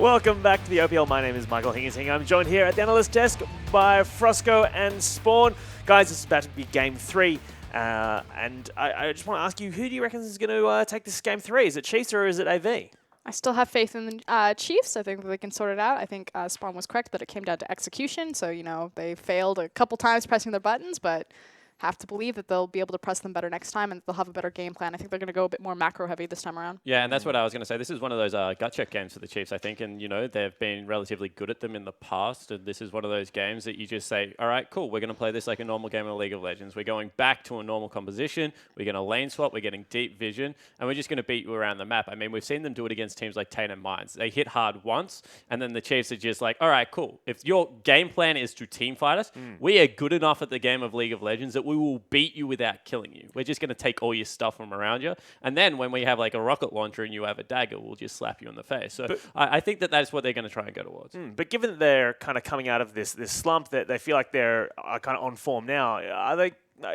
Welcome back to the OPL. My name is Michael Hingising. I'm joined here at the analyst desk by Frosco and Spawn. Guys, it's about to be Game 3. And I just want to ask you, who do you reckon is going to take this Game 3? Is it Chiefs or is it AV? I still have faith in the Chiefs. I think they can sort it out. I think Spawn was correct that it came down to execution. So, you know, they failed a couple times pressing their buttons, but have to believe that they'll be able to press them better next time and they'll have a better game plan. I think they're going to go a bit more macro heavy this time around. Yeah, and that's what I was going to say. This is one of those gut check games for the Chiefs, I think. And, you know, they've been relatively good at them in the past. And this is one of those games that you just say, all right, cool, we're going to play this like a normal game of League of Legends. We're going back to a normal composition. We're going to lane swap. We're getting deep vision. And we're just going to beat you around the map. I mean, we've seen them do it against teams like Tain and Mines. They hit hard once, and then the Chiefs are just like, all right, cool. If your game plan is to team fight us, we are good enough at the game of League of Legends that we will beat you without killing you. We're just going to take all your stuff from around you. And then when we have like a rocket launcher and you have a dagger, we'll just slap you in the face. So I think that that's what they're going to try and go towards. But given that they're kind of coming out of this slump, that they feel like they're kind of on form now,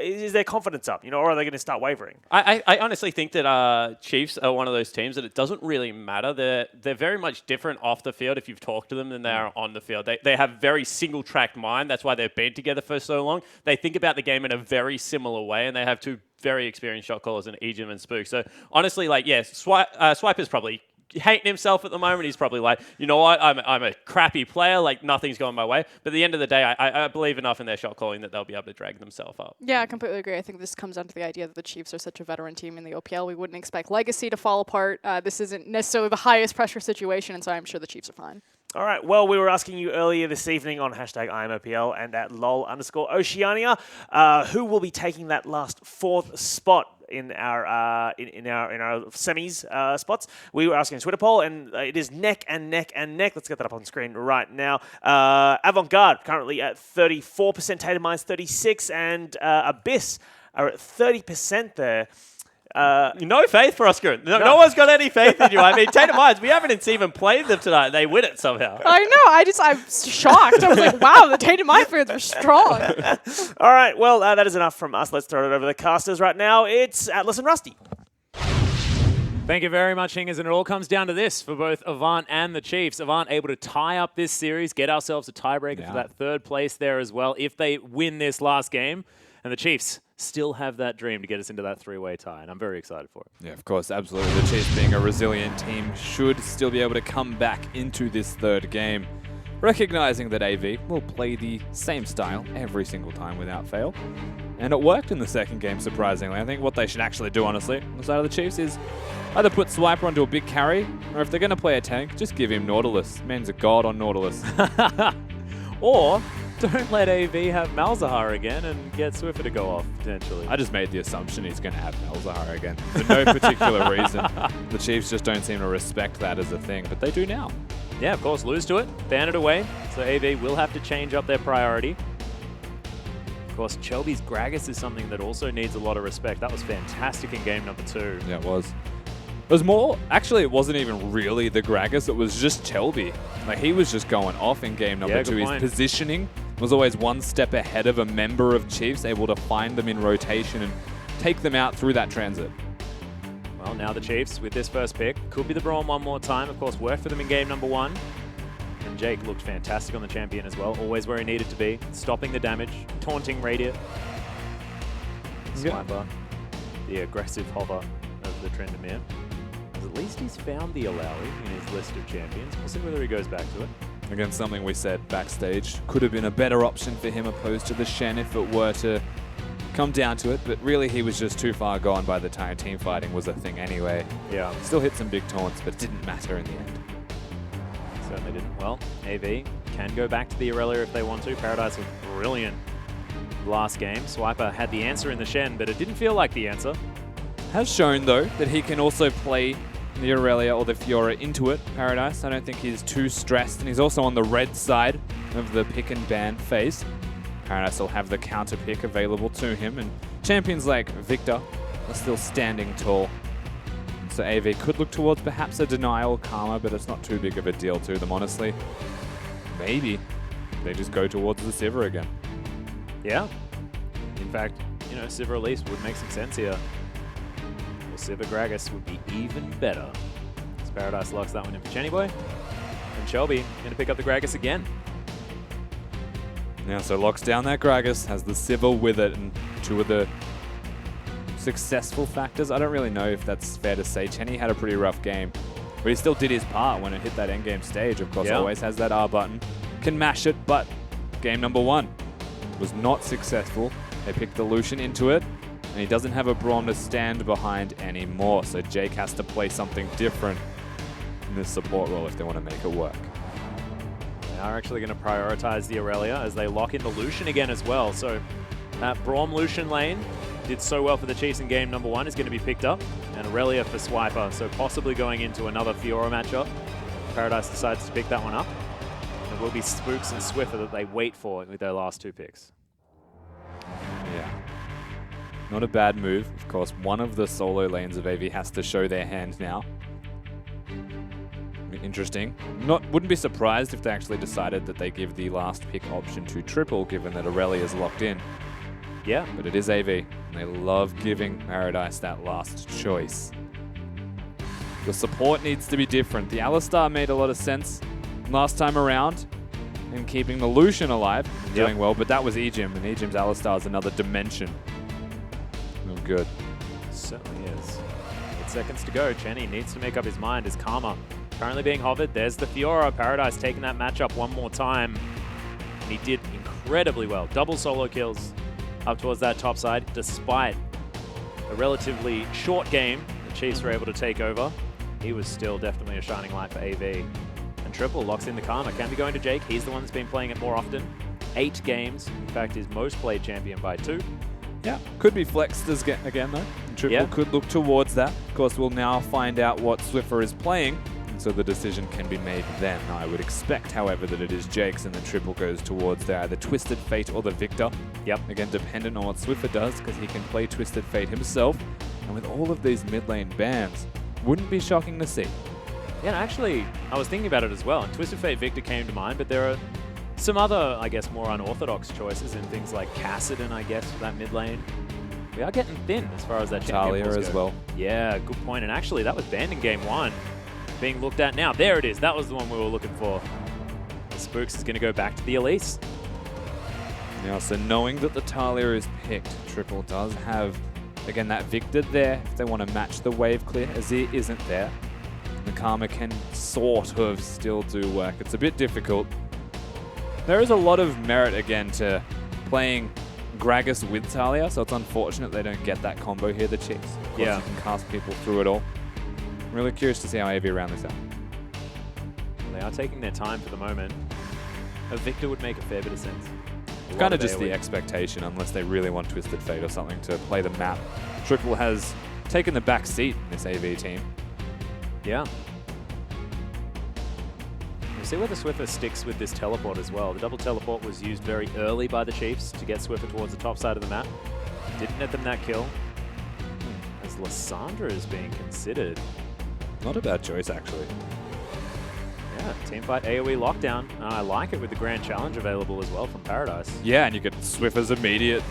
is their confidence up, you know, or are they going to start wavering? I honestly think that Chiefs are one of those teams that it doesn't really matter. They're very much different off the field if you've talked to them than they are on the field. They have very single-tracked mind. That's why they've been together for so long. They think about the game in a very similar way, and they have two very experienced shot callers in Ejim and Spook. So honestly, like, yeah, Swiper's probably hating himself at the moment. He's probably like, you know what, I'm a crappy player, like nothing's going my way. But at the end of the day, I believe enough in their shot calling that they'll be able to drag themselves up. Yeah, I completely agree. I think this comes down to the idea that the Chiefs are such a veteran team in the OPL. We wouldn't expect Legacy to fall apart. This isn't necessarily the highest pressure situation, and so I'm sure the Chiefs are fine. All right, well, we were asking you earlier this evening on hashtag IMOPL and at lol_Oceania, who will be taking that last fourth spot in our semis spots. We were asking a Twitter poll, and it is neck and neck and neck. Let's get that up on screen right now. Avant-Garde currently at 34%, Tain and Mines 36%, and Abyss are at 30% there. No faith for Oscar. No one's got any faith in you. I mean, Tain and Mines, we haven't even played them tonight. They win it somehow. I know. I'm shocked. I was like, wow, the Tain and Mines fans were strong. All right, well, that is enough from us. Let's throw it over the casters right now. It's Atlas and Rusty. Thank you very much, Hingers. And it all comes down to this for both Avant and the Chiefs. Avant able to tie up this series, get ourselves a tiebreaker for that third place there as well if they win this last game. And the Chiefs still have that dream to get us into that three-way tie, and I'm very excited for it. Yeah, of course, absolutely. The Chiefs, being a resilient team, should still be able to come back into this third game, recognizing that AV will play the same style every single time without fail. And it worked in the second game, surprisingly. I think what they should actually do, honestly, on the side of the Chiefs is either put Swiper onto a big carry, or if they're going to play a tank, just give him Nautilus. Man's a god on Nautilus. Or don't let AV have Malzahar again and get Swiffer to go off, potentially. I just made the assumption he's going to have Malzahar again. For no particular reason. The Chiefs just don't seem to respect that as a thing, but they do now. Yeah, of course, lose to it, ban it away. So AV will have to change up their priority. Of course, Chelby's Gragas is something that also needs a lot of respect. That was fantastic in game number 2. Yeah, it was. It was more, actually it wasn't even really the Gragas, it was just Chelby. Like, he was just going off in game number 2. His positioning was always one step ahead of a member of Chiefs, able to find them in rotation and take them out through that transit. Well, now the Chiefs, with this first pick, could be the Brawn one more time. Of course, worked for them in game number 1. And Jake looked fantastic on the champion as well, always where he needed to be, stopping the damage, taunting Radiant. Swiper, the aggressive hover of the Trendemir. At least he's found the Alawi in his list of champions. We'll see whether he goes back to it. Again, something we said backstage. Could have been a better option for him opposed to the Shen if it were to come down to it, but really he was just too far gone by the time team fighting was a thing anyway. Yeah. Still hit some big taunts, but it didn't matter in the end. Certainly didn't. Well, AV can go back to the Aurelia if they want to. Paradise was brilliant last game. Swiper had the answer in the Shen, but it didn't feel like the answer. Has shown, though, that he can also play the Aurelia or the Fiora into it. Paradise, I don't think he's too stressed, and he's also on the red side of the pick and ban phase. Paradise will have the counter pick available to him, and champions like Victor are still standing tall. So AV could look towards perhaps a denial Karma, but it's not too big of a deal to them, honestly. Maybe they just go towards the Sivir again. Yeah. In fact, you know, Sivir at least would make some sense here. Well, Sivir Gragas would be even better. As Paradise locks that one in for Chenny Boy. And Shelby going to pick up the Gragas again. Yeah, so locks down that Gragas, has the Civil with it, and two of the successful factors. I don't really know if that's fair to say. Chenny had a pretty rough game, but he still did his part when it hit that endgame stage. Of course, always has that R button. Can mash it, but game number 1 was not successful. They picked the Lucian into it, and he doesn't have a Braum to stand behind anymore, so Jake has to play something different in this support role if they want to make it work. They are actually going to prioritize the Aurelia as they lock in the Lucian again as well. So that Braum Lucian lane did so well for the Chiefs in game number 1 is going to be picked up. And Aurelia for Swiper, so possibly going into another Fiora matchup. Paradise decides to pick that one up. And it will be Spooks and Swiffer that they wait for with their last 2 picks. Yeah. Not a bad move. Of course, one of the solo lanes of AV has to show their hand now. Interesting. Wouldn't be surprised if they actually decided that they give the last pick option to Triple, given that Aurelia is locked in. Yeah. But it is AV, and they love giving Paradise that last choice. The support needs to be different. The Alistar made a lot of sense last time around in keeping the Lucian alive, doing well, but that was Ejim, and Ejim's Alistar is another dimension. Oh, good. Certainly is. 8 seconds to go. Chenny needs to make up his mind. Is Karma currently being hovered? There's the Fiora. Paradise taking that matchup one more time. And he did incredibly well. Double solo kills up towards that top side, despite a relatively short game the Chiefs were able to take over. He was still definitely a shining light for AV. And Triple locks in the Karma. Can be going to Jake. He's the one that's been playing it more often. 8 games. In fact, his most played champion by 2. Yeah, could be flexed again though. Triple could look towards that. Of course, we'll now find out what Swiffer is playing, and so the decision can be made then. I would expect, however, that it is Jake's and the Triple goes towards the Twisted Fate or the Victor. Yep. Again, dependent on what Swiffer does, because he can play Twisted Fate himself. And with all of these mid lane bans, wouldn't be shocking to see. Yeah, actually, I was thinking about it as well, and Twisted Fate Victor came to mind, but there are some other, I guess, more unorthodox choices in things like Kassadin, I guess, for that mid lane. We are getting thin as far as that champion Talia as well. Yeah, good point. And actually, that was banned in game 1. Being looked at now. There it is. That was the one we were looking for. The Spooks is going to go back to the Elise. Now, so knowing that the Talia is picked, Triple does have, again, that Victor there if they want to match the wave clear. Azir isn't there. The Karma can sort of still do work. It's a bit difficult. There is a lot of merit, again, to playing Gragas with Talia, so it's unfortunate they don't get that combo here, the Chiefs. Of course, you can cast people through it all. I'm really curious to see how AV round this out. They are taking their time for the moment. A Victor would make a fair bit of sense. It's kind of just the expectation, unless they really want Twisted Fate or something to play the map. Triple has taken the back seat in this AV team. Yeah. We'll see whether Swiffer sticks with this teleport as well. The double teleport was used very early by the Chiefs to get Swiffer towards the top side of the map. Didn't net them that kill. As Lysandra is being considered. Not a bad choice, actually. Yeah, teamfight AoE lockdown. I like it with the Grand Challenge available as well from Paradise. Yeah, and you get Swiffer's immediate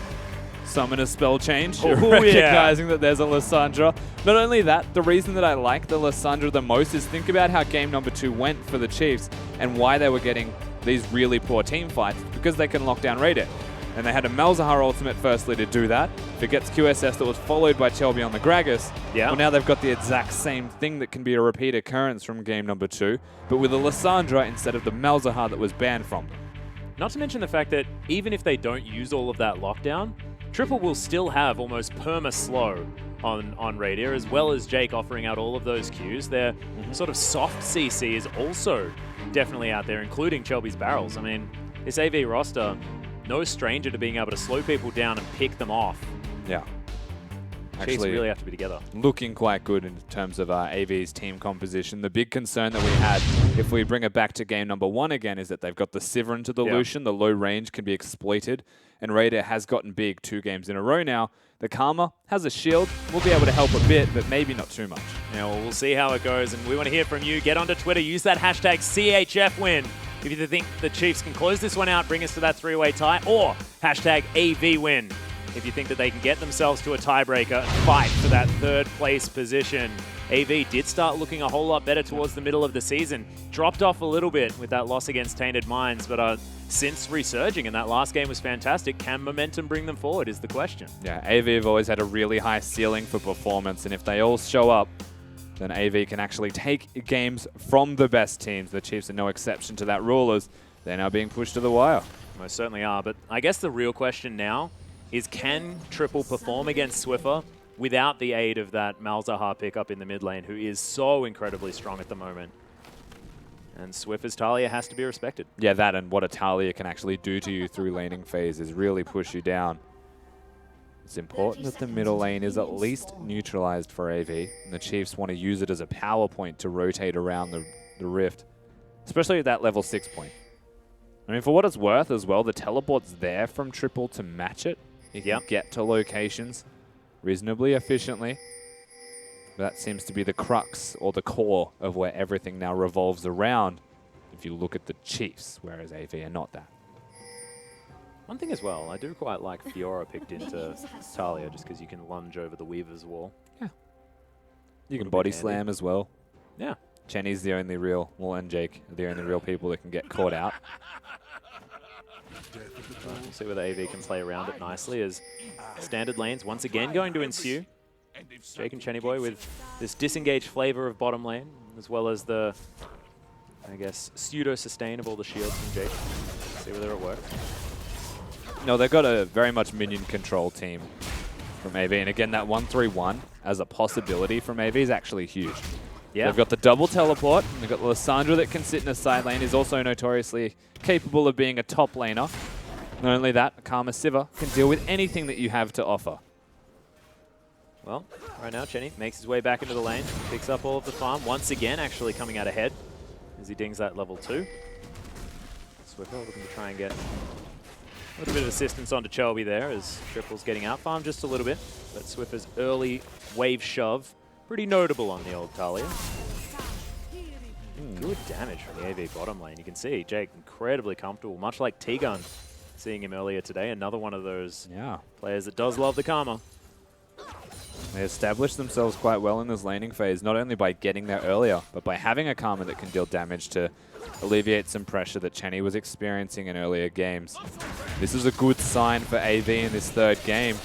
summon a spell change, Oh, recognizing that there's a Lysandra. Not only that, the reason that I like the Lysandra the most is think about how game number 2 went for the Chiefs and why they were getting these really poor team fights, because they can lock down Radiant. And they had a Malzahar ultimate firstly to do that. If it gets QSS that was followed by Chelby on the Gragas, well, now they've got the exact same thing that can be a repeat occurrence from game number 2, but with a Lysandra instead of the Malzahar that was banned from them. Not to mention the fact that even if they don't use all of that lockdown, Triple will still have almost perma-slow on Radiant, as well as Jake offering out all of those Qs. Their sort of soft CC is also definitely out there, including Chelby's barrels. I mean, this AV roster, no stranger to being able to slow people down and pick them off. Yeah. Chiefs Actually, really have to be together. Looking quite good in terms of AV's team composition. The big concern that we had, if we bring it back to game number 1 again, is that they've got the Sivern to the Lucian. The low range can be exploited, and Raider has gotten big 2 games in a row now. The Karma has a shield. We'll be able to help a bit, but maybe not too much. Yeah, well, we'll see how it goes, and we want to hear from you. Get onto Twitter. Use that hashtag CHFWin if you think the Chiefs can close this one out, bring us to that 3-way tie, or hashtag AVWin if you think that they can get themselves to a tiebreaker and fight for that 3rd place position. AV did start looking a whole lot better towards the middle of the season. Dropped off a little bit with that loss against Tainted Minds, but since resurging, and that last game was fantastic, can momentum bring them forward is the question. Yeah, AV have always had a really high ceiling for performance, and if they all show up, then AV can actually take games from the best teams. The Chiefs are no exception to that rule, as they're now being pushed to the wire. Most certainly are, but I guess the real question now is, can Triple perform against Swiffer without the aid of that Malzahar pickup in the mid lane, who is so incredibly strong at the moment? And Swiffer's Talia has to be respected. Yeah, that and what a Talia can actually do to you through laning phases really push you down. It's important that the middle lane is at least neutralized for AV, and the Chiefs want to use it as a power point to rotate around the rift, especially at that level 6 point. I mean, for what it's worth as well, the teleport's there from Triple to match it. You can get to locations reasonably efficiently. That seems to be the crux or the core of where everything now revolves around if you look at the Chiefs, whereas AV are not that. One thing as well, I do quite like Fiora picked into Talia just because you can lunge over the Weaver's wall. Yeah. You can body slam as well. Yeah. Chenny's the only real, well, and Jake are the only real people that can get caught out. We'll see whether AV can play around it nicely as standard lanes once again going to ensue. Jake and Chenny Boy with this disengaged flavor of bottom lane, as well as the, I guess, pseudo-sustain of all the shields from Jake. See whether it works. No, they've got a very much minion control team from AV. And again, that 1-3-1 as a possibility from AV is actually huge. Yeah. They've got the double teleport. And they've got Lissandra that can sit in a side lane. He's also notoriously capable of being a top laner. Not only that, Karma Siva can deal with anything that you have to offer. Well, right now, Chenny makes his way back into the lane, picks up all of the farm, once again actually coming out ahead as he dings that level 2. Swiffer looking to try and get a little bit of assistance onto Chelby there as Triple's getting out farm just a little bit, but Swiffer's early wave shove, pretty notable on the old Talia. Good damage from the AV bottom lane. You can see Jake incredibly comfortable, much like T-Gun, seeing him earlier today. Another one of those players that does love the Karma. They established themselves quite well in this laning phase, not only by getting there earlier, but by having a Karma that can deal damage to alleviate some pressure that Chenny was experiencing in earlier games. This is a good sign for AV in this third game.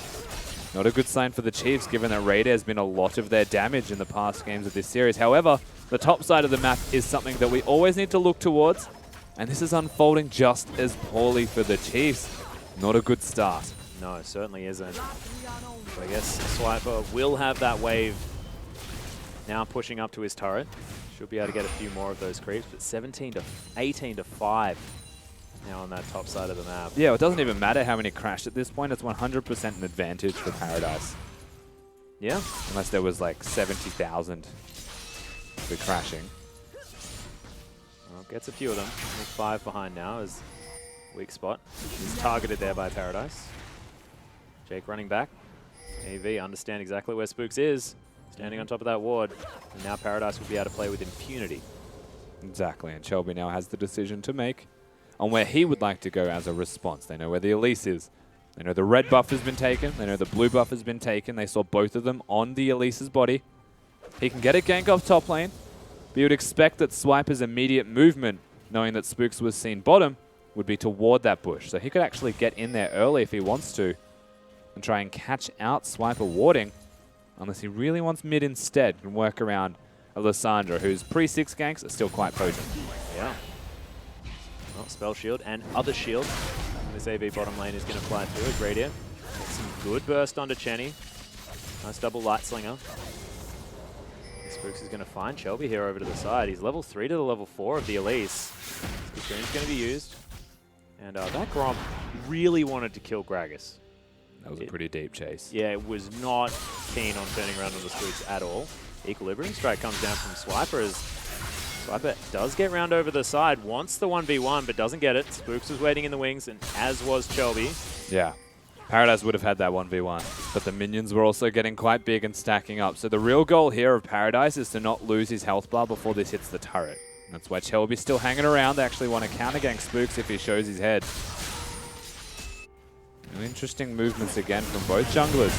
Not a good sign for the Chiefs, given that Raider has been a lot of their damage in the past games of this series. However, the top side of the map is something that we always need to look towards, and this is unfolding just as poorly for the Chiefs. Not a good start. No, it certainly isn't. So I guess Swiper will have that wave now pushing up to his turret. Should be able to get a few more of those creeps, but 18 to 5 now on that top side of the map. Yeah, it doesn't even matter how many crashed at this point. It's 100% an advantage for Paradise. Yeah. Unless there was like 70,000 for crashing. Well, gets a few of them. 5 behind now is weak spot. He's targeted there by Paradise. Jake running back. AV understand exactly where Spooks is. Standing on top of that ward. And now Paradise will be able to play with impunity. Exactly, and Shelby now has the decision to make on where he would like to go as a response. They know where the Elise is. They know the red buff has been taken. They know the blue buff has been taken. They saw both of them on the Elise's body. He can get a gank off top lane, but you would expect that Swiper's immediate movement, knowing that Spooks was seen bottom, would be toward that bush. So he could actually get in there early if he wants to and try and catch out Swiper warding, unless he really wants mid instead and work around Alessandra, whose pre-6 ganks are still quite potent. Yeah. Well, spell shield and other shield. And this AV bottom lane is going to fly through as Radiant. Gets some good burst onto Chenny. Nice double light slinger. Spooks is going to find Shelby here over to the side. He's level 3 to the level 4 of the Elise. Screen's going to be used. And that Grom really wanted to kill Gragas. That was a pretty deep chase. Yeah, it was not keen on turning around on the Spooks at all. Equilibrium strike comes down from Swiper as Swiper does get round over the side, wants the 1v1, but doesn't get it. Spooks was waiting in the wings, and as was Shelby. Yeah. Paradise would have had that 1v1, but the minions were also getting quite big and stacking up. So the real goal here of Paradise is to not lose his health bar before this hits the turret. That's why Shelby's still hanging around. They actually want to counter gank Spooks if he shows his head. Interesting movements again from both junglers.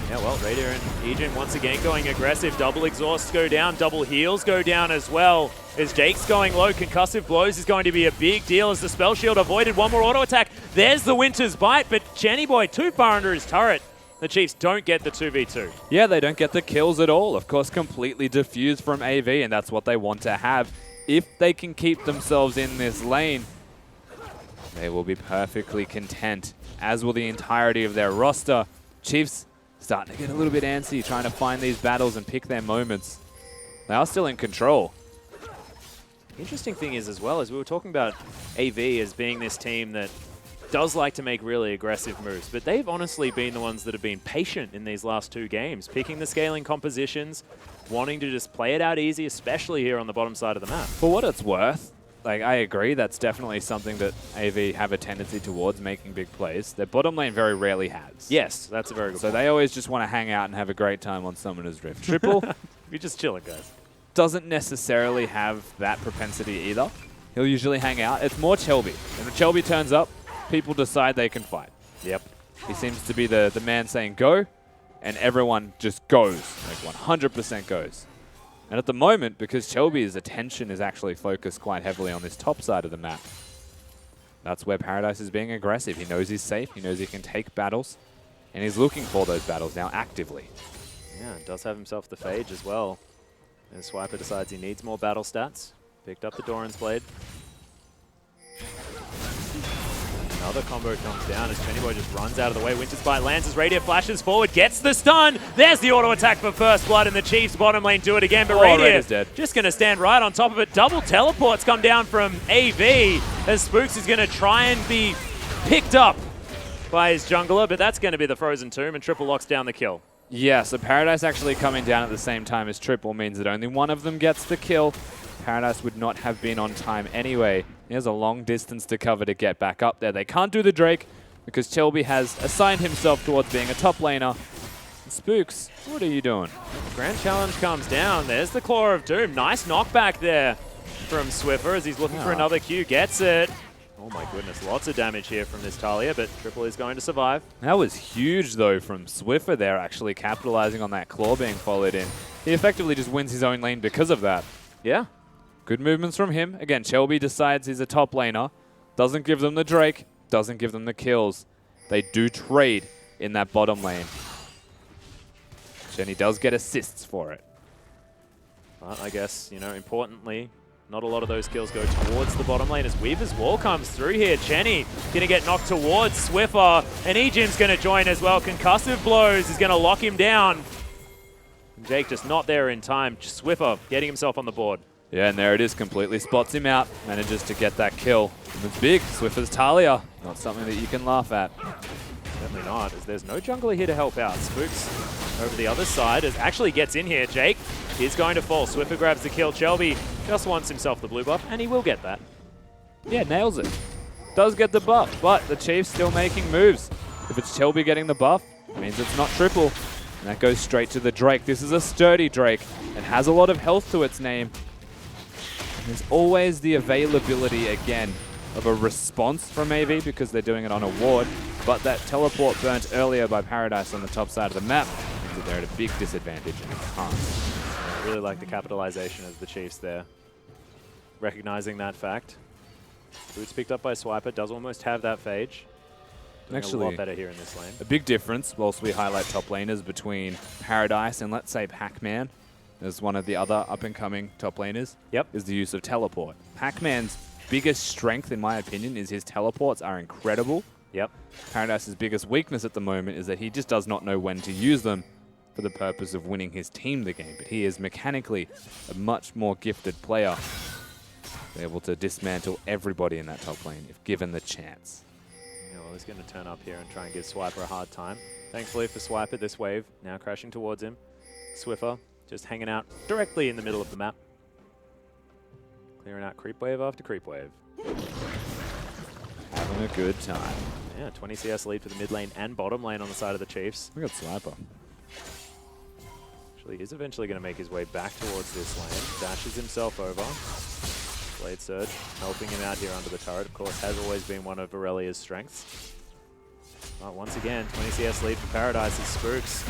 Yeah, well, Raider and Ejin once again going aggressive. Double exhausts go down, double heals go down as well. As Jake's going low, concussive blows is going to be a big deal as the spell shield avoided. One more auto attack. There's the Winter's Bite, but Jenny Boy too far under his turret. The Chiefs don't get the 2v2. Yeah, they don't get the kills at all. Of course, completely diffused from AV, and that's what they want to have. If they can keep themselves in this lane, they will be perfectly content, as will the entirety of their roster. Chiefs starting to get a little bit antsy, trying to find these battles and pick their moments. They are still in control. Interesting thing is as well, as we were talking about AV as being this team that does like to make really aggressive moves, but they've honestly been the ones that have been patient in these last 2 games, picking the scaling compositions, wanting to just play it out easy, especially here on the bottom side of the map. For what it's worth, like, I agree, that's definitely something that AV have a tendency towards, making big plays. Their bottom lane very rarely has. Yes, that's a very good So point. they always just want to hang out and have a great time on Summoner's Rift. Triple We're just chilling, guys. doesn't necessarily have that propensity either. He'll usually hang out. It's more Chelby. And when Chelby turns up, people decide they can fight. Yep. He seems to be the man saying go, and everyone just goes, like 100% goes. And at the moment, because Chelby's attention is actually focused quite heavily on this top side of the map, that's where Paradise is being aggressive. He knows he's safe, he knows he can take battles, and he's looking for those battles now actively. Yeah, does have himself the Phage as well. And Swiper decides he needs more battle stats. Picked up the Doran's Blade. Another combo comes down as Jenny Boy just runs out of the way. Winter's Bite lands as Radiant flashes forward, gets the stun. There's the auto attack for first blood, and the Chiefs bottom lane do it again. But Radiant's dead. just going to stand right on top of it. Double teleports come down from AV as Spooks is going to try and be picked up by his jungler, but that's going to be the Frozen Tomb, and Triple locks down the kill. Yeah, so Paradise actually coming down at the same time as Triple means that only one of them gets the kill. Paradise would not have been on time anyway. He has a long distance to cover to get back up there. They can't do the Drake because Chelby has assigned himself towards being a top laner. Spooks, what are you doing? Grand Challenge comes down. There's the Claw of Doom. Nice knockback there from Swiffer as he's looking for another Q. Gets it. Oh my goodness, lots of damage here from this Talia, but Triple is going to survive. That was huge, though, from Swiffer there, actually capitalizing on that claw being followed in. He effectively just wins his own lane because of that. Yeah. Good movements from him. Again, Chelby decides he's a top laner. Doesn't give them the Drake. Doesn't give them the kills. They do trade in that bottom lane. Jenny does get assists for it. But I guess, you know, importantly, not a lot of those kills go towards the bottom lane as Weaver's Wall comes through here. Jenny going to get knocked towards Swiffer, and Ejim's going to join as well. Concussive blows is going to lock him down. And Jake just not there in time. Swiffer getting himself on the board. Yeah, and there it is. Completely spots him out. Manages to get that kill. It's big. Swiffer's Talia. Not something that you can laugh at. Certainly not, as there's no jungler here to help out. Spooks over the other side as actually gets in here. Jake is going to fall. Swiffer grabs the kill. Chelby just wants himself the blue buff, and he will get that. Yeah, nails it. Does get the buff, but the Chiefs still making moves. If it's Chelby getting the buff, it means it's not Triple. And that goes straight to the Drake. This is a sturdy Drake. It has a lot of health to its name. There's always the availability, again, of a response from AV because they're doing it on a ward, but that teleport burnt earlier by Paradise on the top side of the map means that they're at a big disadvantage and they can't. I really like the capitalization of the Chiefs there. Recognizing that fact. Boots picked up by Swiper, does almost have that Phage. Doing a lot better here in this lane. A big difference, whilst we highlight top laners, between Paradise and, let's say, Pac-Man, as one of the other up-and-coming top laners, is the use of teleport. Pac-Man's biggest strength, in my opinion, is his teleports are incredible. Paradise's biggest weakness at the moment is that he just does not know when to use them for the purpose of winning his team the game. But he is mechanically a much more gifted player, able to dismantle everybody in that top lane if given the chance. Yeah, well, he's going to turn up here and try and give Swiper a hard time. Thankfully for Swiper, this wave now crashing towards him. Swiffer just hanging out directly in the middle of the map. Clearing out creep wave after creep wave. Having a good time. Yeah, 20 CS lead for the mid lane and bottom lane on the side of the Chiefs. We got Swiper. Actually, he's eventually going to make his way back towards this lane. Dashes himself over. Blade Surge helping him out here under the turret. Of course, has always been one of Aurelia's strengths. But once again, 20 CS lead for Paradise as Spooks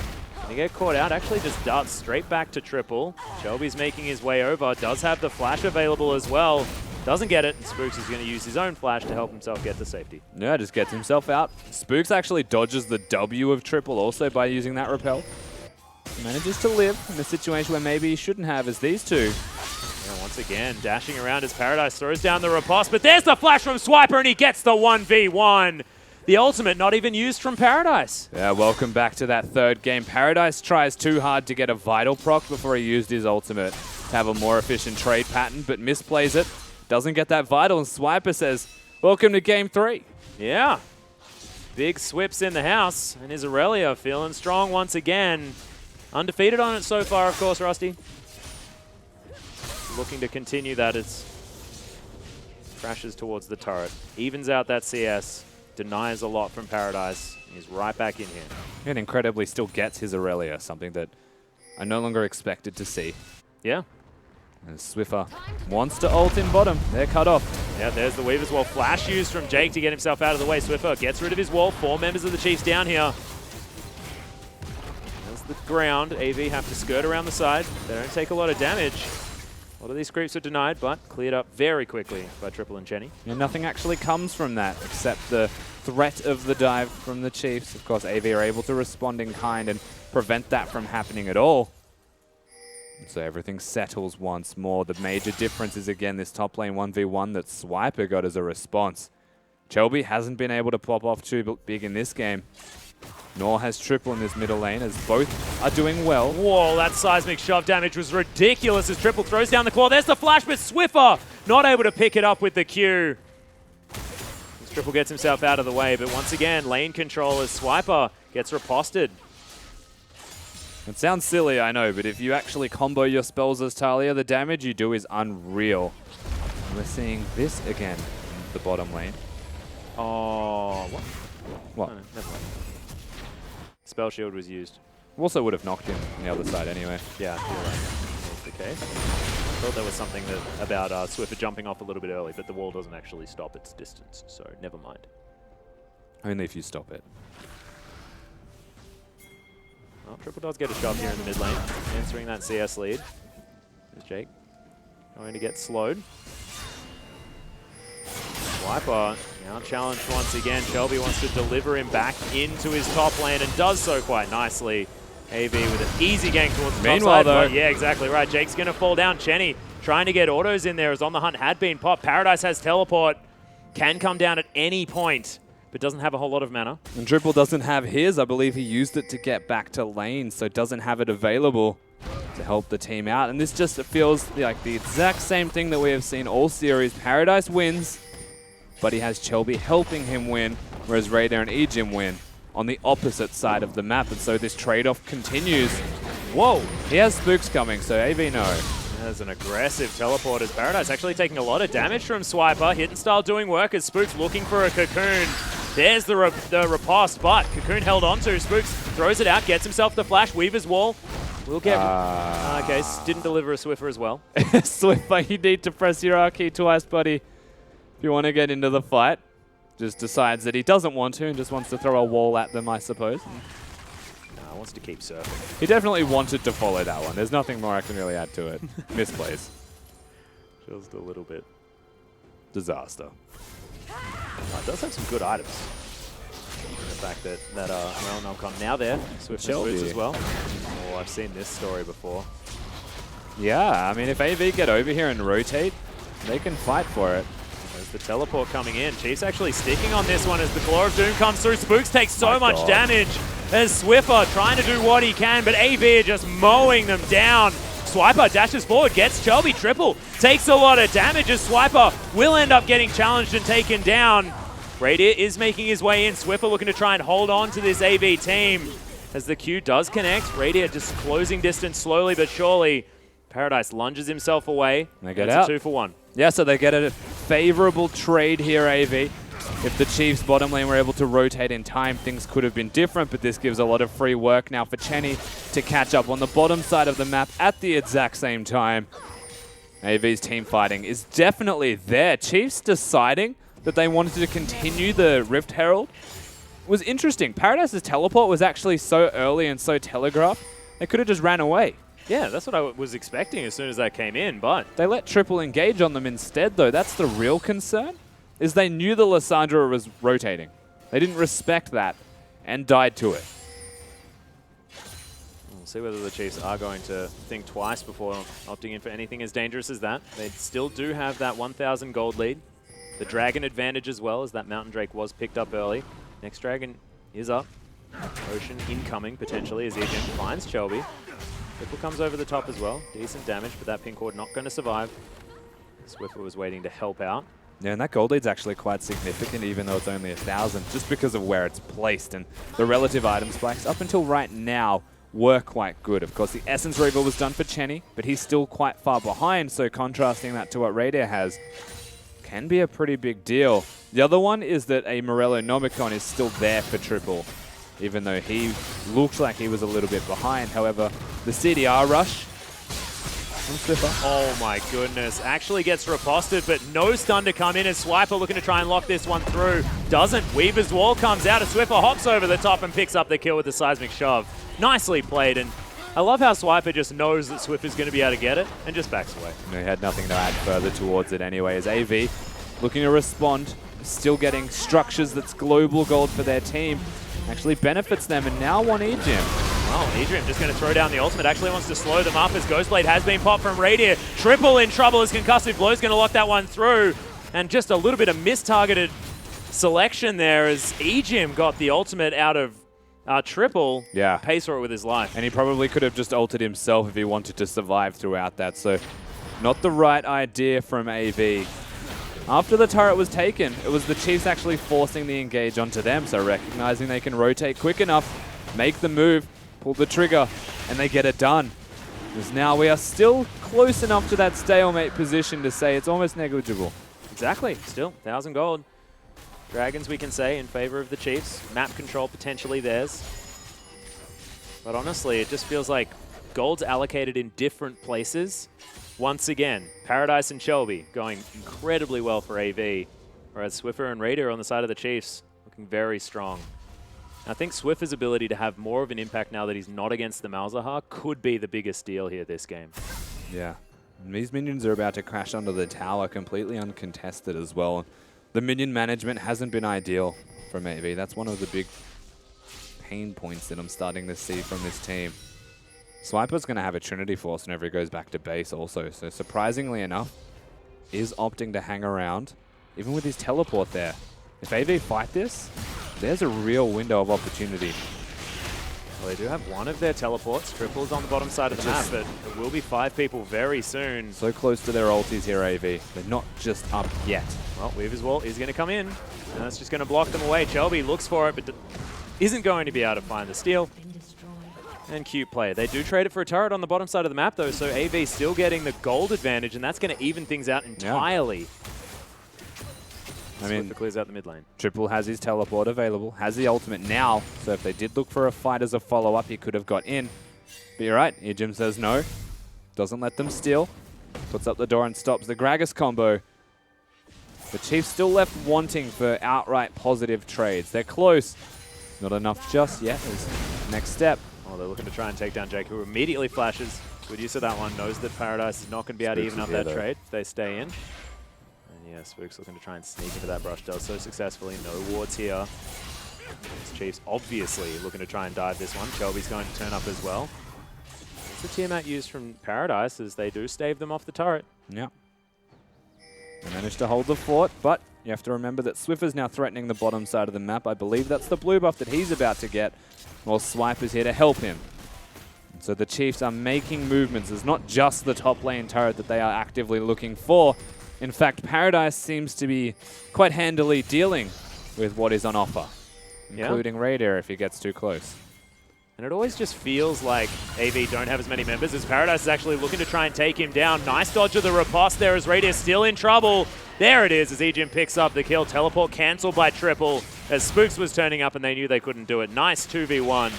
Gonna get caught out, actually just darts straight back to triple. Shelby's making his way over, does have the flash available as well. Doesn't get it, and Spooks is going to use his own flash to help himself get to safety. Yeah, just gets himself out. Spooks actually dodges the W of triple also by using that repel. Manages to live in a situation where maybe he shouldn't have as these two. Yeah, once again, dashing around as Paradise throws down the riposte, but there's the flash from Swiper, and he gets the 1v1. The ultimate not even used from Paradise. Yeah, welcome back to that third game. Paradise tries too hard to get a vital proc before he used his ultimate to have a more efficient trade pattern, but misplays it. Doesn't get that vital, and Swiper says, welcome to game 3. Yeah. Big swips in the house, and is Aurelia feeling strong once again. Undefeated on it so far, of course, Rusty. Looking to continue that as crashes towards the turret. Evens out that CS. Denies a lot from Paradise. He's right back in here. And incredibly still gets his Aurelia, something that I no longer expected to see. Yeah. And Swiffer wants to ult in bottom. They're cut off. Yeah, there's the Weaver's Wall. Flash used from Jake to get himself out of the way. Swiffer gets rid of his wall. 4 members of the Chiefs down here. There's the ground. AV have to skirt around the side. They don't take a lot of damage. A lot of these creeps are denied, but cleared up very quickly by Triple and Chenny. And nothing actually comes from that except the threat of the dive from the Chiefs. Of course, AV are able to respond in kind and prevent that from happening at all. And so everything settles once more. The major difference is, again, this top lane 1v1 that Swiper got as a response. Chelby hasn't been able to pop off too big in this game. Nor has Triple in this middle lane, as both are doing well. Whoa, that seismic shove damage was ridiculous as Triple throws down the claw. There's the flash, but Swiffer not able to pick it up with the Q. As Triple gets himself out of the way, but once again, lane control as Swiper gets riposted. It sounds silly, I know, but if you actually combo your spells as Talia, the damage you do is unreal. And we're seeing this again in the bottom lane. Oh, what? What? Oh, no, never mind. Spell shield was used. Also would have knocked him on the other side anyway. Yeah, I feel like that's the case. I thought there was something about Swiffer jumping off a little bit early, but the wall doesn't actually stop its distance, so never mind. Only if you stop it. Well, Triple does get a shove here in the mid lane, answering that CS lead. There's Jake going to get slowed. Swiper now challenged once again. Shelby wants to deliver him back into his top lane and does so quite nicely. AV with an easy gank towards the top side. Though, yeah, exactly right. Jake's going to fall down. Chenny trying to get autos in there as On the Hunt had been popped. Paradise has teleport. Can come down at any point, but doesn't have a whole lot of mana. And Triple doesn't have his. I believe he used it to get back to lane, so doesn't have it available to help the team out. And this just feels like the exact same thing that we have seen all series. Paradise wins, but he has Chelby helping him win, whereas Radar and Ejim win on the opposite side of the map. And so this trade-off continues. Whoa, he has Spooks coming, so AV no. There's an aggressive teleport as Paradise actually taking a lot of damage from Swiper. Hidden Style doing work as Spooks looking for a Cocoon. There's the riposte, but Cocoon held onto. Spooks throws it out, gets himself the flash. Weaver's Wall will get... okay, didn't deliver a Swiffer as well. Swiffer, you need to press your R key twice, buddy. If you want to get into the fight. Just decides that he doesn't want to and just wants to throw a wall at them, I suppose. Wants to keep surfing. He definitely wanted to follow that one. There's nothing more I can really add to it. Misplays. Just a little bit. Disaster. It does have some good items. The fact that Melnomcon now there. Swift and Boots as well. Oh, I've seen this story before. Yeah, I mean, if AV get over here and rotate, they can fight for it. There's the teleport coming in. Chiefs actually sticking on this one as the Claw of Doom comes through. Spooks takes so much damage as Swiffer trying to do what he can, but AV just mowing them down. Swiper dashes forward, gets Chelby. Triple takes a lot of damage as Swiper will end up getting challenged and taken down. Radiant is making his way in. Swiffer looking to try and hold on to this AV team as the Q does connect. Radiant just closing distance slowly but surely. Paradise lunges himself away. They get out. A 2-for-1. Yeah, so they get a favorable trade here, AV. If the Chiefs bottom lane were able to rotate in time, things could have been different, but this gives a lot of free work now for Chenny to catch up on the bottom side of the map at the exact same time. AV's team fighting is definitely there. Chiefs deciding that they wanted to continue the Rift Herald was interesting. Paradise's teleport was actually so early and so telegraphed, they could have just ran away. Yeah, that's what I was expecting as soon as that came in, but They let Triple engage on them instead, though. That's the real concern, is they knew the Lissandra was rotating. They didn't respect that and died to it. we'll see whether the Chiefs are going to think twice before opting in for anything as dangerous as that. They still do have that 1,000 gold lead. The Dragon advantage as well, as that Mountain Drake was picked up early. Next Dragon is up. Ocean incoming, potentially, as Ejim finds Chelby. Ripple comes over the top as well. Decent damage, but that pink ward not going to survive. Swiffer was waiting to help out. Yeah, and that gold lead's actually quite significant, even though it's only 1,000, just because of where it's placed. And the relative item spikes, up until right now, were quite good. Of course, the Essence Reaver was done for Chenny, but he's still quite far behind, so contrasting that to what Radier has can be a pretty big deal. The other one is that a Morello Nomicon is still there for Triple, even though he looks like he was a little bit behind. However, the CDR rush from Swiffer. Oh my goodness. Actually gets riposted, but no stun to come in as Swiper looking to try and lock this one through. Doesn't. Weaver's Wall comes out as Swiffer hops over the top and picks up the kill with the Seismic Shove. Nicely played, and I love how Swiper just knows that Swiffer's going to be able to get it and just backs away. He had nothing to add further towards it anyway, as AV looking to respond, still getting structures that's global gold for their team. Actually benefits them, and now one Ejim. Well, Adrian just going to throw down the ultimate. Actually wants to slow them up as Ghostblade has been popped from Radier. Triple in trouble as Concussive Blow's going to lock that one through. And just a little bit of mistargeted selection there as Ejim got the ultimate out of Triple. Yeah. Pays for it with his life. And he probably could have just ulted himself if he wanted to survive throughout that. So not the right idea from AV. After the turret was taken, it was the Chiefs actually forcing the engage onto them. So recognizing they can rotate quick enough, make the move, pull the trigger, and they get it done. Because now we are still close enough to that stalemate position to say it's almost negligible. Exactly. Still, 1,000 gold. Dragons, we can say, in favor of the Chiefs. Map control potentially theirs. But honestly, it just feels like gold's allocated in different places. Once again, Paradise and Shelby going incredibly well for AV, whereas Swiffer and Raider on the side of the Chiefs looking very strong. I think Swiffer's ability to have more of an impact now that he's not against the Malzahar could be the biggest deal here this game. Yeah. And these minions are about to crash onto the tower completely uncontested as well. The minion management hasn't been ideal from AV. That's one of the big pain points that I'm starting to see from this team. Swiper's going to have a Trinity Force whenever he goes back to base also. So surprisingly enough, is opting to hang around, even with his teleport there. If AV fight this, there's a real window of opportunity. Well, they do have one of their teleports. Triple's on the bottom side of the map, but there will be 5 people very soon. So close to their ultis here, AV. They're not just up yet. Well, Weaver's Wall is going to come in, and that's just going to block them away. Shelby looks for it, but isn't going to be able to find the steal. And cute play. They do trade it for a turret on the bottom side of the map, though, so AV still getting the gold advantage, and that's going to even things out entirely. I mean, Swiffer clears out the mid lane. Triple has his teleport available, has the ultimate now, so if they did look for a fight as a follow-up, he could have got in. But you're right, Ejim says no, doesn't let them steal, puts up the door and stops the Gragas combo. The Chiefs still left wanting for outright positive trades. They're close. Not enough just yet. Next step. Oh, they're looking to try and take down Jake, who immediately flashes. Good use of that one. Knows that Paradise is not going to be able to even up that trade if they stay in. And yeah, Spook's looking to try and sneak into that brush. Does so successfully. No wards here. This Chiefs obviously looking to try and dive this one. Shelby's going to turn up as well. It's the Tiamat used from Paradise as they do stave them off the turret. Yeah. They managed to hold the fort, but you have to remember that Swiffer's now threatening the bottom side of the map. I believe that's the blue buff that he's about to get, while Swiper's here to help him. And so the Chiefs are making movements. It's not just the top lane turret that they are actively looking for. In fact, Paradise seems to be quite handily dealing with what is on offer, including Raider if he gets too close. And it always just feels like AV don't have as many members as Paradise is actually looking to try and take him down. Nice dodge of the riposte there as Raider still in trouble. There it is as Ejim picks up the kill. Teleport cancelled by Triple as Spooks was turning up and they knew they couldn't do it. Nice 2v1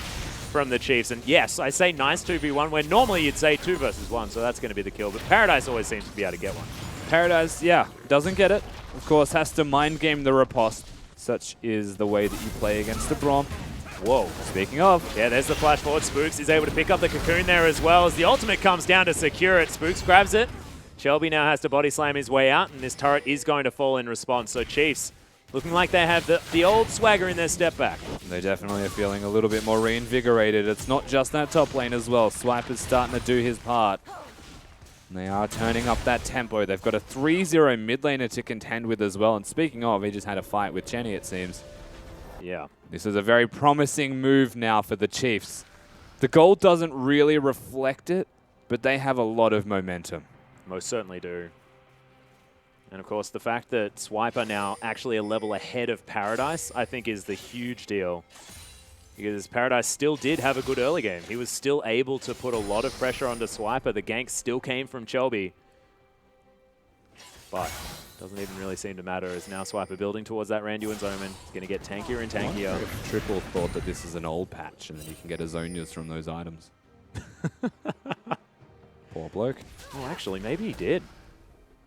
from the Chiefs. And yes, I say nice 2v1 where normally you'd say 2 versus 1, so that's going to be the kill. But Paradise always seems to be able to get one. Paradise, yeah, doesn't get it. Of course, has to mind game the riposte. Such is the way that you play against the Braum. Whoa. Speaking of, Yeah, there's the flash forward. Spooks is able to pick up the cocoon there as well as the ultimate comes down to secure it. Spooks grabs it. Shelby now has to body slam his way out, and this turret is going to fall in response. So Chiefs looking like they have the old swagger in their step back. they definitely are feeling a little bit more reinvigorated. It's not just that top lane as well. Swiper's starting to do his part. And they are turning up that tempo. They've got a 3-0 mid laner to contend with as well. And speaking of, he just had a fight with Chenny, it seems. Yeah. This is a very promising move now for the Chiefs. The gold doesn't really reflect it, but they have a lot of momentum. Most certainly do. And of course, the fact that Swiper now actually a level ahead of Paradise, I think is the huge deal. Because Paradise still did have a good early game. He was still able to put a lot of pressure onto Swiper. The gank still came from Shelby. But doesn't even really seem to matter as now Swiper building towards that Randuin's Omen. He's going to get tankier and tankier. Triple thought that this is an old patch and then you can get Azonias from those items. Poor bloke. Oh, actually, maybe he did.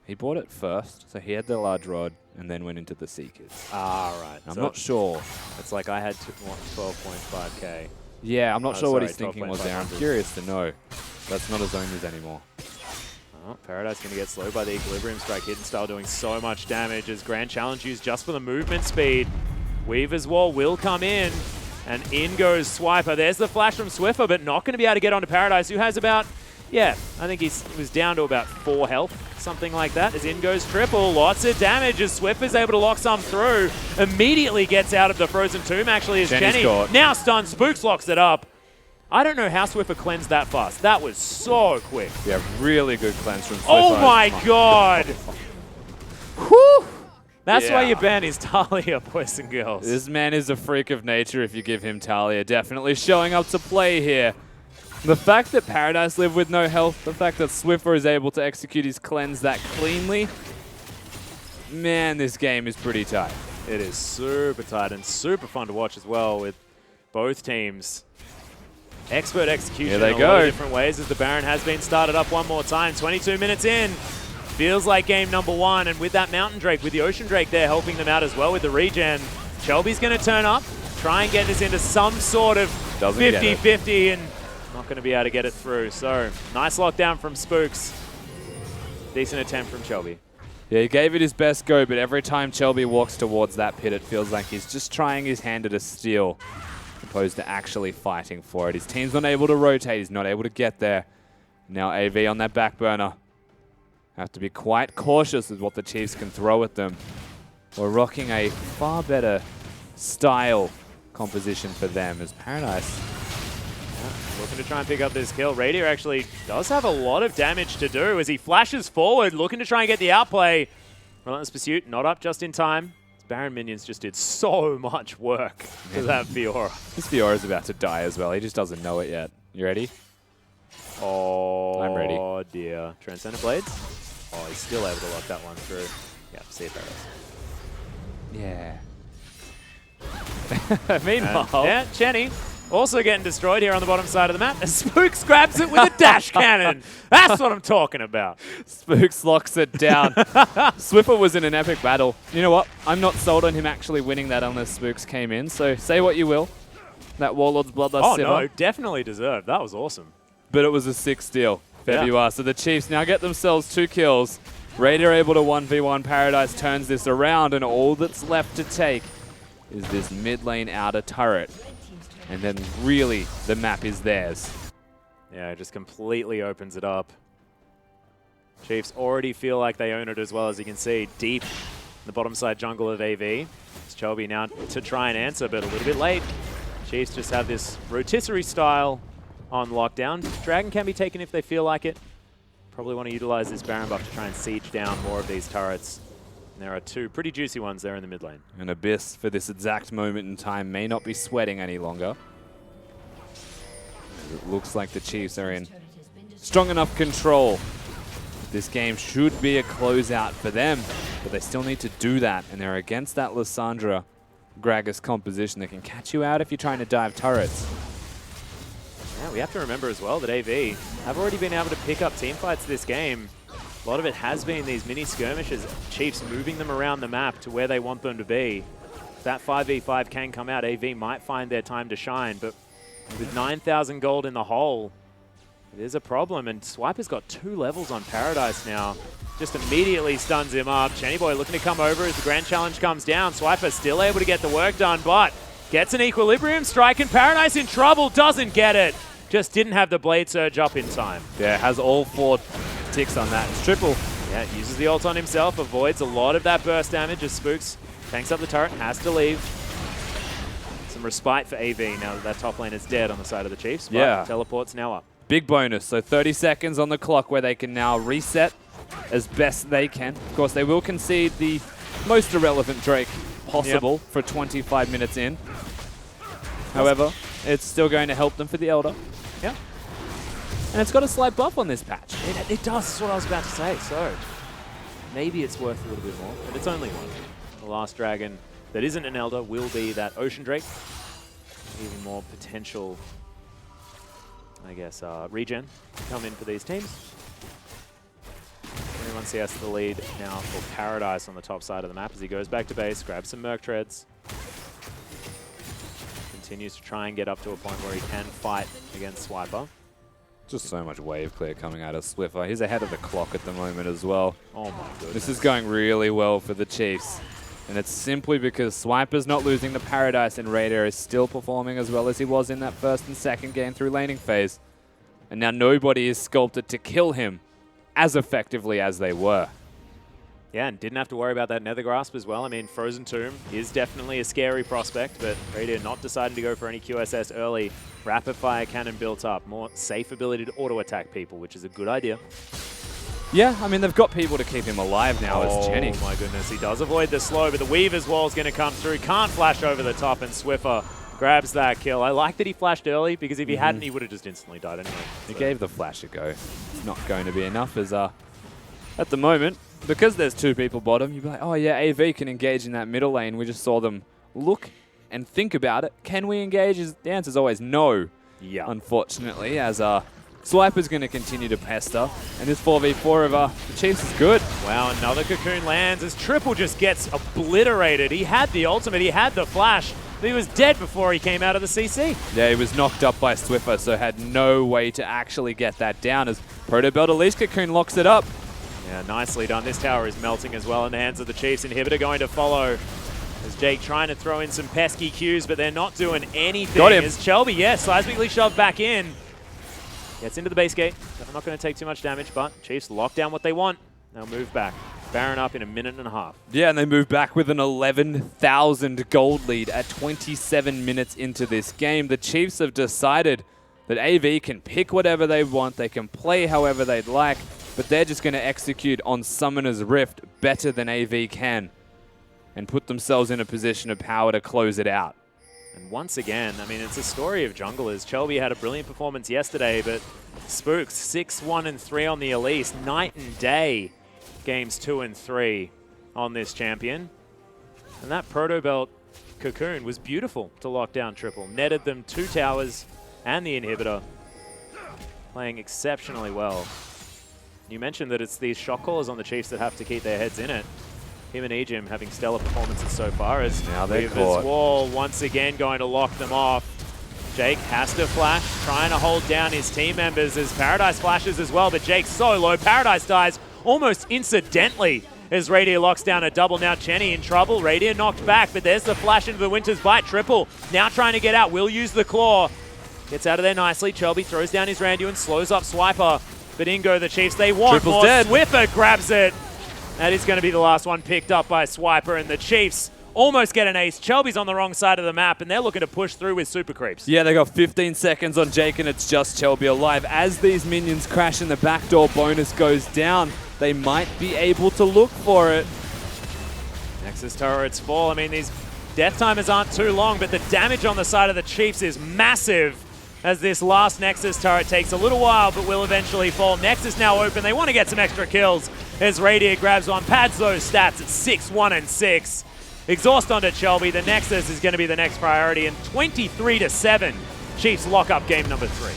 He bought it first, so he had the large rod and then went into the Seekers. Ah, right. I'm So not sure. It's like I had 12.5k. Yeah, I'm not Oh, sure what sorry, he's thinking was 12.500. there. I'm curious to know. That's not Azonias anymore. Oh, Paradise going to get slowed by the Equilibrium Strike. Hidden Style doing so much damage as Grand Challenge used just for the movement speed. Weaver's Wall will come in, and in goes Swiper. There's the flash from Swiffer, but not going to be able to get onto Paradise, who has about, yeah, I think he was down to about 4 health, something like that. As in goes Triple, lots of damage as Swiffer's able to lock some through. Immediately gets out of the Frozen Tomb, actually, as Jenny's Jenny caught. now stunned. Spooks locks it up. I don't know how Swiffer cleansed that fast. That was so quick. Yeah, really good cleanse from Swiffer. Oh my god! Whew! That's why Yeah. you ban his Talia, boys and girls. This man is a freak of nature if you give him Talia. Definitely showing up to play here. The fact that Paradise live with no health, the fact that Swiffer is able to execute his cleanse that cleanly, man, this game is pretty tight. It is super tight and super fun to watch as well with both teams. Expert execution Here they in a lot of go. different ways as the Baron has been started up one more time. 22 minutes in. Feels like game number 1, and with that Mountain Drake, with the Ocean Drake there helping them out as well with the regen, Shelby's going to turn up, try and get this into some sort of Doesn't get it. 50-50, and not going to be able to get it through. So, nice lockdown from Spooks. Decent attempt from Shelby. Yeah, he gave it his best go, but every time Shelby walks towards that pit, it feels like he's just trying his hand at a steal, opposed to actually fighting for it. His team's not able to rotate. He's not able to get there. Now AV on that back burner. Have to be quite cautious with what the Chiefs can throw at them. We're rocking a far better style composition for them as Paradise. Looking to try and pick up this kill. Radier actually does have a lot of damage to do as he flashes forward, looking to try and get the outplay. Relentless Pursuit, not up just in time. Baron minions just did so much work to that Fiora. This Fiora's about to die as well. He just doesn't know it yet. You ready? Oh, I'm ready. Oh dear. Transcendent Blades? Oh, he's still able to lock that one through. Yeah, see if that is. Yeah. Meanwhile, Yeah, Chenny also getting destroyed here on the bottom side of the map. And Spooks grabs it with a dash cannon. That's what I'm talking about. Spooks locks it down. Swiffer was in an epic battle. You know what? I'm not sold on him actually winning that unless Spooks came in. So say what you will. That Warlord's Bloodlust Oh, Sivir. no, definitely deserved. That was awesome. But it was a 6 steal. Yeah. Februar. So the Chiefs now get themselves 2 kills. Raider able to 1v1. Paradise turns this around, and all that's left to take is this mid lane outer turret. And then really, the map is theirs. Yeah, it just completely opens it up. Chiefs already feel like they own it as well, as you can see, deep in the bottom side jungle of AV. It's Chelby now to try and answer, but a little bit late. Chiefs just have this rotisserie style on lockdown. Dragon can be taken if they feel like it. Probably want to utilize this Baron buff to try and siege down more of these turrets. And there are 2 pretty juicy ones there in the mid lane. And Abyss, for this exact moment in time, may not be sweating any longer. It looks like the Chiefs are in strong enough control. This game should be a closeout for them, but they still need to do that, and they're against that Lysandra Gragas composition that can catch you out if you're trying to dive turrets. Yeah, we have to remember as well that AV have already been able to pick up team fights this game. A lot of it has been these mini skirmishes, Chiefs moving them around the map to where they want them to be. that 5v5 can come out, AV might find their time to shine, but with 9,000 gold in the hole, it is a problem, and Swiper's got 2 levels on Paradise now. Just immediately stuns him up. Chenny Boy looking to come over as the Grand Challenge comes down. Swiper still able to get the work done, but gets an Equilibrium strike, and Paradise in trouble, doesn't get it. Just didn't have the Blade Surge up in time. Yeah, has all 4 ticks on that. It's triple. Yeah, uses the ult on himself, avoids a lot of that burst damage as Spooks tanks up the turret, has to leave. Some respite for AV now that top lane is dead on the side of the Chiefs, but yeah. teleport's now up. Big bonus, so 30 seconds on the clock where they can now reset as best they can. Of course, they will concede the most irrelevant Drake possible for 25 minutes in. However, it's still going to help them for the Elder. Yeah. And it's got a slight buff on this patch. It does, that's what I was about to say, so maybe it's worth a little bit more, but it's only one. The last dragon that isn't an Elder will be that Ocean Drake. Even more potential, I guess, regen to come in for these teams. 21 CS the lead now for Paradise on the top side of the map as he goes back to base, grabs some Merc Treads. Continues to try and get up to a point where he can fight against Swiper. Just so much wave clear coming out of Swiffer. He's ahead of the clock at the moment as well. Oh my goodness. This is going really well for the Chiefs. And it's simply because Swiper's not losing the Paradise and Raider is still performing as well as he was in that first and second game through laning phase. And now nobody is sculpted to kill him as effectively as they were. Yeah, and didn't have to worry about that Nether Grasp as well. I mean, Frozen Tomb is definitely a scary prospect, but Raider not deciding to go for any QSS early. Rapid Fire Cannon built up. More safe ability to auto-attack people, which is a good idea. Yeah, I mean, they've got people to keep him alive now as Chenny. Oh my goodness, he does avoid the slow, but the Weaver's Wall is going to come through. Can't flash over the top, and Swiffer grabs that kill. I like that he flashed early, because if he hadn't, he would have just instantly died anyway. He gave the flash a go. It's not going to be enough as, at the moment, because there's 2 people bottom, you'd be like, oh yeah, AV can engage in that middle lane. We just saw them look and think about it. Can we engage? The answer is always no, unfortunately, as Swiper's going to continue to pester, and this 4v4 of the Chiefs is good. Wow, another Cocoon lands as Triple just gets obliterated. He had the ultimate, he had the flash, but he was dead before he came out of the CC. Yeah, he was knocked up by Swiffer, so had no way to actually get that down as Proto Belt Elise Cocoon locks it up. Yeah, nicely done. This tower is melting as well in the hands of the Chiefs. Inhibitor going to follow as Jake trying to throw in some pesky Qs, but they're not doing anything. Got him. As Shelby, yes, seismically shoved back in. Gets into the base gate. They're not going to take too much damage, but Chiefs lock down what they want. They'll move back. Baron up in a minute and a half. Yeah, and they move back with an 11,000 gold lead at 27 minutes into this game. The Chiefs have decided that AV can pick whatever they want. They can play however they'd like, but they're just going to execute on Summoner's Rift better than AV can and put themselves in a position of power to close it out. And once again, I mean, it's a story of junglers. Shelby had a brilliant performance yesterday, but Spooks 6-1-3 on the Elise. Night and day games 2 and 3 on this champion. And that Proto Belt Cocoon was beautiful to lock down Triple. Netted them 2 towers and the inhibitor. Playing exceptionally well. You mentioned that it's these shot callers on the Chiefs that have to keep their heads in it. Him and Ejim having stellar performances so far as now they're Weaver's Wall once again going to lock them off. Jake has to flash, trying to hold down his team members as Paradise flashes as well, but Jake's so low. Paradise dies almost incidentally as Radier locks down a double. Now Chenny in trouble. Radier knocked back, but there's the flash into the Winter's Bite. Triple now trying to get out. Will use the claw. Gets out of there nicely. Chelby throws down his Randuin, slows up Swiper. But in go the Chiefs. They want Triple's more. Dead. Swiffer grabs it. That is going to be the last one picked up by Swiper, and the Chiefs almost get an ace. Chelby's on the wrong side of the map, and they're looking to push through with super creeps. Yeah, they got 15 seconds on Jake, and it's just Shelby alive. As these minions crash and the backdoor bonus goes down, they might be able to look for it. Nexus turrets fall. I mean, these death timers aren't too long, but the damage on the side of the Chiefs is massive as this last Nexus turret takes a little while, but will eventually fall. Nexus now open. They want to get some extra kills as Radier grabs one, pads those stats at 6-1-6. Exhaust onto Shelby. The Nexus is going to be the next priority, and 23-7. Chiefs lock up game number 3.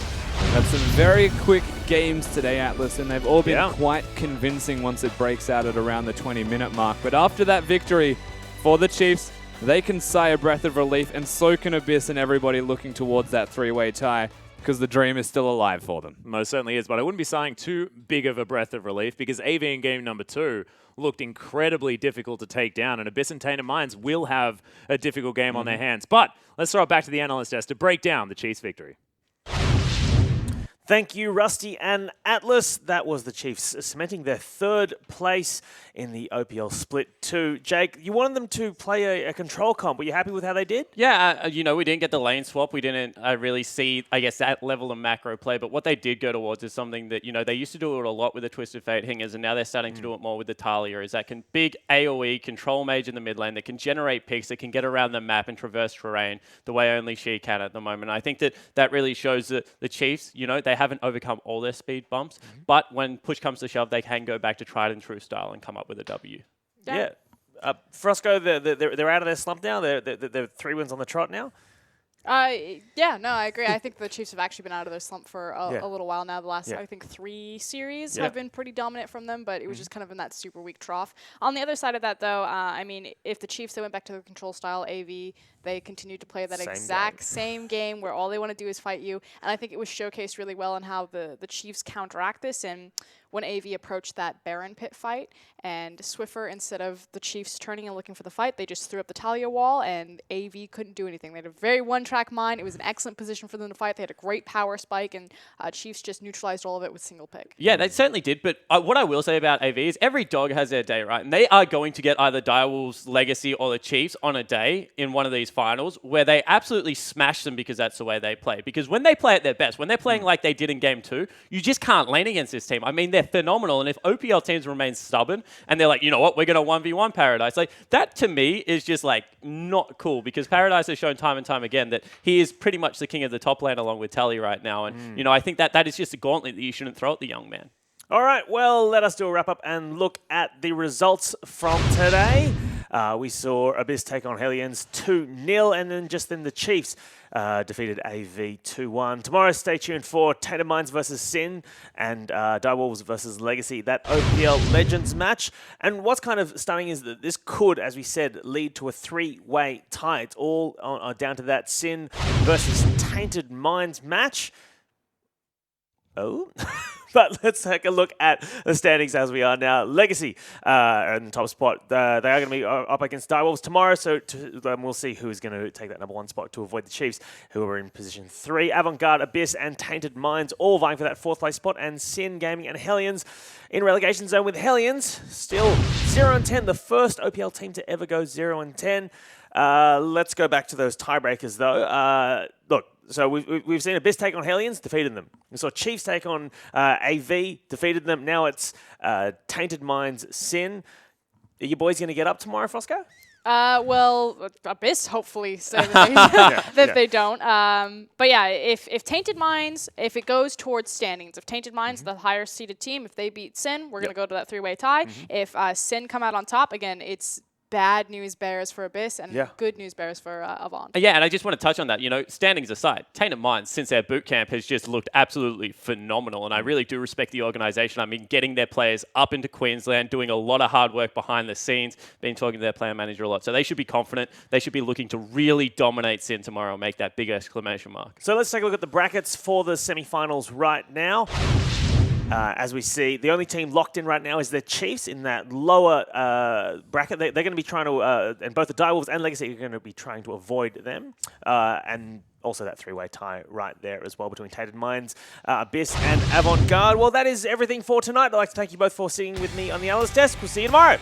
That's some very quick games today, Atlas, and they've all been Yeah. quite convincing once it breaks out at around the 20-minute mark. But after that victory for the Chiefs, they can sigh a breath of relief, and so can Abyss and everybody looking towards that three-way tie, because the dream is still alive for them. Most certainly is, but I wouldn't be sighing too big of a breath of relief because AV in game number 2 looked incredibly difficult to take down, and Abyss and Tainted Minds will have a difficult game on their hands. But let's throw it back to the analyst desk to break down the Chiefs' victory. Thank you, Rusty and Atlas. That was the Chiefs cementing their 3rd place in the OPL Split 2. Jake, you wanted them to play a control comp. Were you happy with how they did? Yeah, you know, we didn't get the lane swap. We didn't really see, I guess, that level of macro play. But what they did go towards is something that, you know, they used to do it a lot with the Twisted Fate hingers, and now they're starting to do it more with the Talia. Is that can big AoE control mage in the mid lane that can generate picks, that can get around the map and traverse terrain the way only she can at the moment. And I think that really shows that the Chiefs, you know, they haven't overcome all their speed bumps, but when push comes to shove, they can go back to tried and true style and come up with a W. Yeah. Frosco, they're out of their slump now. They're 3 wins on the trot now. Yeah, no, I agree. I think the Chiefs have actually been out of their slump for a little while now. The last, I think, 3 series have been pretty dominant from them, but it was just kind of in that super weak trough. On the other side of that, though, I mean, if the Chiefs, they went back to the control style AV, they continued to play that same game where all they want to do is fight you. And I think it was showcased really well on how the Chiefs counteract this. And when AV approached that Baron pit fight, and Swiffer, instead of the Chiefs turning and looking for the fight, they just threw up the Talia wall, and AV couldn't do anything. They had a very one-track mind. It was an excellent position for them to fight. They had a great power spike, and Chiefs just neutralized all of it with single pick. Yeah, they certainly did, but what I will say about AV is every dog has their day, right? And they are going to get either Direwolves, Legacy, or the Chiefs on a day in one of these finals where they absolutely smash them because that's the way they play. Because when they play at their best, when they're playing like they did in Game 2, you just can't lane against this team. I mean, they're phenomenal, and if OPL teams remain stubborn, and they're like, you know what, we're going to 1v1 Paradise. Like, that to me is just like not cool, because Paradise has shown time and time again that he is pretty much the king of the top lane along with Tally right now. And, you know, I think that is just a gauntlet that you shouldn't throw at the young man. All right, well, let us do a wrap-up and look at the results from today. We saw Abyss take on Hellions 2-0, and then the Chiefs defeated AV 2-1. Tomorrow, stay tuned for Tainted Minds versus Sin and Direwolves versus Legacy, that OPL Legends match. And what's kind of stunning is that this could, as we said, lead to a 3-way tie. It's all down to that Sin versus Tainted Minds match. Oh, but let's take a look at the standings as we are now. Legacy are in the top spot. They are going to be up against Direwolves tomorrow, so we'll see who is going to take that number 1 spot to avoid the Chiefs, who are in position 3. Avant-Garde, Abyss, and Tainted Minds all vying for that 4th place spot, and Sin Gaming and Hellions in relegation zone, with Hellions still 0-10, the first OPL team to ever go 0-10. Let's go back to those tiebreakers, though. Look, so we've seen Abyss take on Hellions, defeated them. We saw Chiefs take on AV, defeated them. Now it's Tainted Minds, Sin. Are you boys going to get up tomorrow, Frosco? Well, Abyss hopefully say that they don't. But yeah, if Tainted Minds, if it goes towards standings, if Tainted Minds, the higher seeded team, if they beat Sin, we're going to go to that 3-way tie. If Sin come out on top, again, it's bad news bears for Abyss and good news bears for Avant. Yeah, and I just want to touch on that. You know, standings aside, Tainted Minds, since their boot camp, has just looked absolutely phenomenal, and I really do respect the organisation. I mean, getting their players up into Queensland, doing a lot of hard work behind the scenes, been talking to their player manager a lot. So they should be confident. They should be looking to really dominate Sin tomorrow and make that big exclamation mark. So let's take a look at the brackets for the semi-finals right now. As we see, the only team locked in right now is the Chiefs in that lower bracket. They're going to be trying to, and both the Direwolves and Legacy are going to be trying to avoid them. And also that 3-way tie right there as well between Tainted Minds, Abyss, and Avant-Garde. Well, that is everything for tonight. I'd like to thank you both for sitting with me on the analyst desk. We'll see you tomorrow.